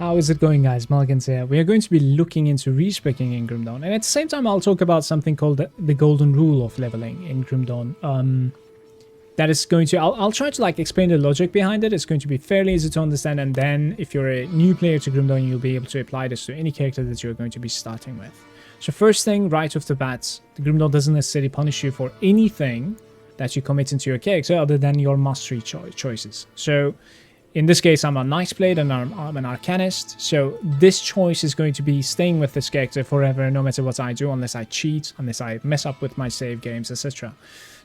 How is it going, guys? Malagant here. We are going to be looking into respecking in Grim Dawn, and at the same time I'll talk about something called the golden rule of leveling in Grim Dawn. That is going to... I'll try to like explain the logic behind it. It's going to be fairly easy to understand, and then if you're a new player to Grim Dawn, you'll be able to apply this to any character that you're going to be starting with. So first thing, right off the bat, the Grim Dawn doesn't necessarily punish you for anything that you commit into your character other than your mastery choices. So in this case, I'm a Knightblade and I'm an Arcanist, so this choice is going to be staying with this character forever, no matter what I do, unless I cheat, unless I mess up with my save games, etc.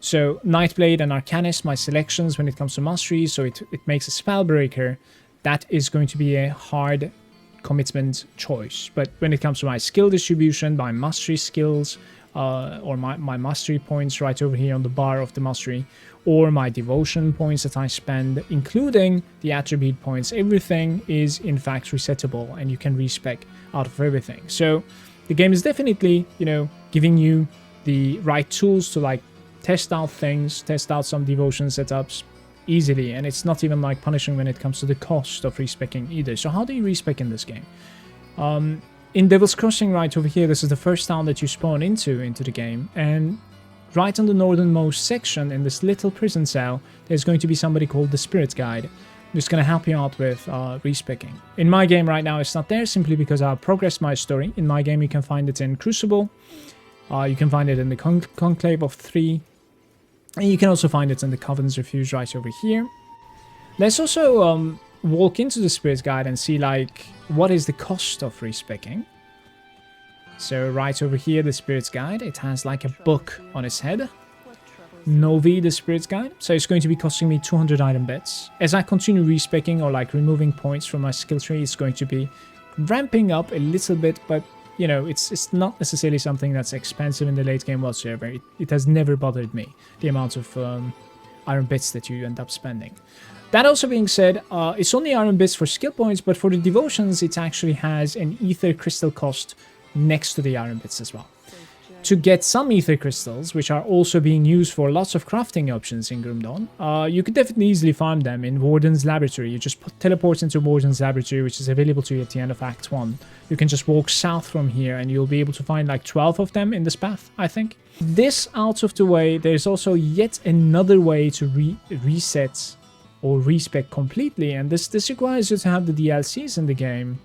So Knightblade and Arcanist, my selections when it comes to mastery, so it makes a Spellbreaker. That is going to be a hard commitment choice. But when it comes to my skill distribution, my mastery skills, or my mastery points right over here on the bar of the mastery, or my devotion points that I spend, including the attribute points, everything is in fact resettable and you can respec out of everything. So the game is definitely, you know, giving you the right tools to like test out things, test out some devotion setups easily, and it's not even like punishing when it comes to the cost of respecking either. So how do you respec in this game? In Devil's Crossing right over here, this is the first town that you spawn into the game, and right on the northernmost section in this little prison cell, there's going to be somebody called the Spirit Guide who's going to help you out with respecking. In my game right now, it's not there simply because I've progressed my story. In my game, you can find it in Crucible, you can find it in the Conclave of 3, and you can also find it in the Coven's Refuge right over here. Let's also walk into the Spirit Guide and see like what is the cost of respecking. So right over here, the Spirit's Guide, it has like a book on its head. Novi, the Spirit's Guide. So it's going to be costing me 200 item bits. As I continue respecking or like removing points from my skill tree, it's going to be ramping up a little bit, but you know, it's not necessarily something that's expensive in the late game whatsoever. It has never bothered me, the amount of iron bits that you end up spending. That also being said, it's only iron bits for skill points, but for the devotions, it actually has an ether crystal cost next to the iron bits as well. To get some ether crystals, which are also being used for lots of crafting options in Grim Dawn, you could definitely easily farm them in Warden's Laboratory. You just teleport into Warden's Laboratory, which is available to you at the end of Act 1. You can just walk south from here and you'll be able to find like 12 of them in this path, I think. This out of the way, there's also yet another way to reset or respec completely, and this requires you to have the DLCs in the game.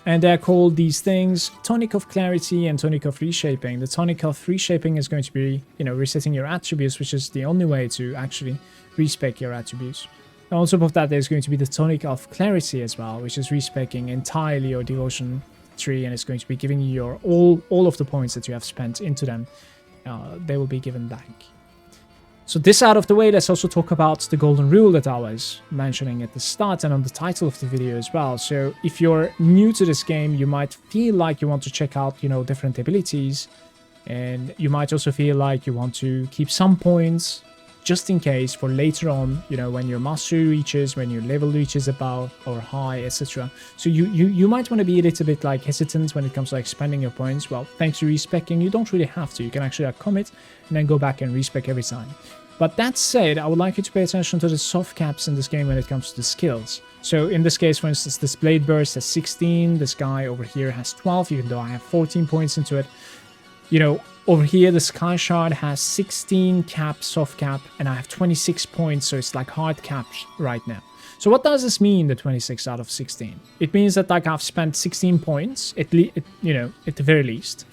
And they're called these things Tonic of Clarity and Tonic of Reshaping. The Tonic of Reshaping is going to be, you know, resetting your attributes, which is the only way to actually respec your attributes. And on top of that, there's going to be the Tonic of Clarity as well, which is respecing entirely your devotion tree, and it's going to be giving you your all of the points that you have spent into them. They will be given back. So this out of the way, let's also talk about the golden rule that I was mentioning at the start and on the title of the video as well. So if you're new to this game, you might feel like you want to check out, you know, different abilities, and you might also feel like you want to keep some points just in case for later on, you know, when your mastery reaches, when your level reaches above or high, etc. So you might want to be a little bit like hesitant when it comes to like spending your points. Well, thanks to respecking, you don't really have to. You can actually like commit and then go back and respec every time. But that said, I would like you to pay attention to the soft caps in this game when it comes to the skills. So in this case, for instance, this Blade Burst has 16, this guy over here has 12, even though I have 14 points into it. You know, over here, the Sky Shard has 16 cap, soft cap, and I have 26 points, so it's like hard caps right now. So what does this mean, the 26 out of 16? It means that like I've spent 16 points, at the very least.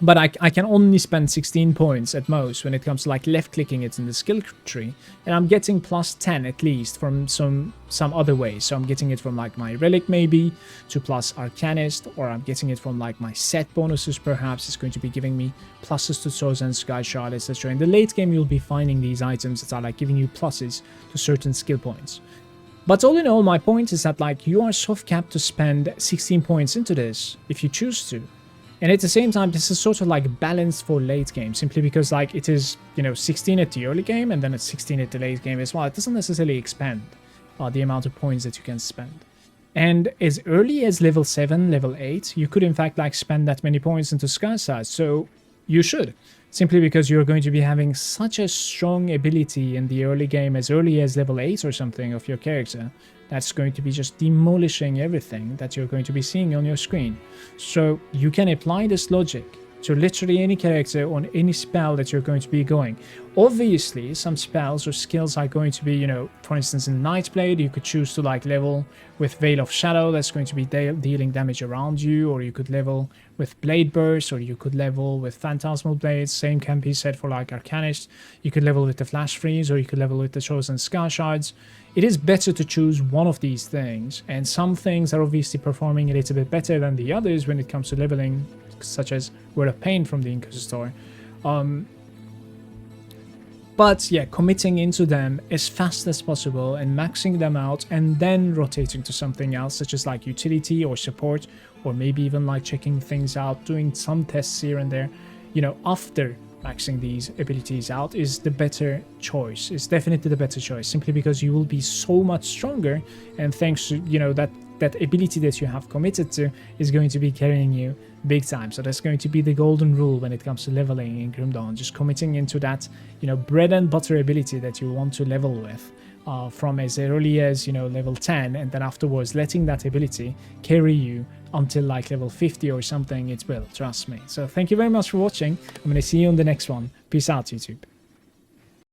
But I can only spend 16 points at most when it comes to like left clicking it in the skill tree, and I'm getting plus 10 at least from some other ways. So I'm getting it from like my relic maybe to plus Arcanist, or I'm getting it from like my set bonuses perhaps. It's going to be giving me pluses to Swords and Sky Shard, etc. In the late game you'll be finding these items that are like giving you pluses to certain skill points. But all in all, my point is that like you are soft capped to spend 16 points into this if you choose to. And at the same time, this is sort of like balanced for late game, simply because like it is, you know, 16 at the early game and then it's 16 at the late game as well. It doesn't necessarily expand the amount of points that you can spend. And as early as level 7, level 8, you could in fact like spend that many points into Sky Shard. So you should. Simply because you're going to be having such a strong ability in the early game, as early as level 8 or something of your character, that's going to be just demolishing everything that you're going to be seeing on your screen. So you can apply this logic to literally any character on any spell that you're going to be going. Obviously, some spells or skills are going to be, you know, for instance, in Nightblade, you could choose to like level with Veil of Shadow, that's going to be dealing damage around you, or you could level with Blade Burst, or you could level with Phantasmal Blades. Same can be said for like Arcanist. You could level with the Flash Freeze, or you could level with the Chosen Scar Shards. It is better to choose one of these things, and some things are obviously performing a little bit better than the others when it comes to leveling, such as Word of Pain from the Inquisitor. But yeah, committing into them as fast as possible and maxing them out, and then rotating to something else, such as like utility or support, or maybe even like checking things out, doing some tests here and there, you know, after maxing these abilities out is the better choice. It's definitely the better choice, simply because you will be so much stronger, and thanks to, you know, that ability that you have committed to is going to be carrying you big time. So that's going to be the golden rule when it comes to leveling in Grim Dawn, just committing into that, you know, bread and butter ability that you want to level with from as early as, you know, level 10, and then afterwards letting that ability carry you until like level 50 or something. It will, trust me. So thank you very much for watching. I'm going to see you on the next one. Peace out, YouTube.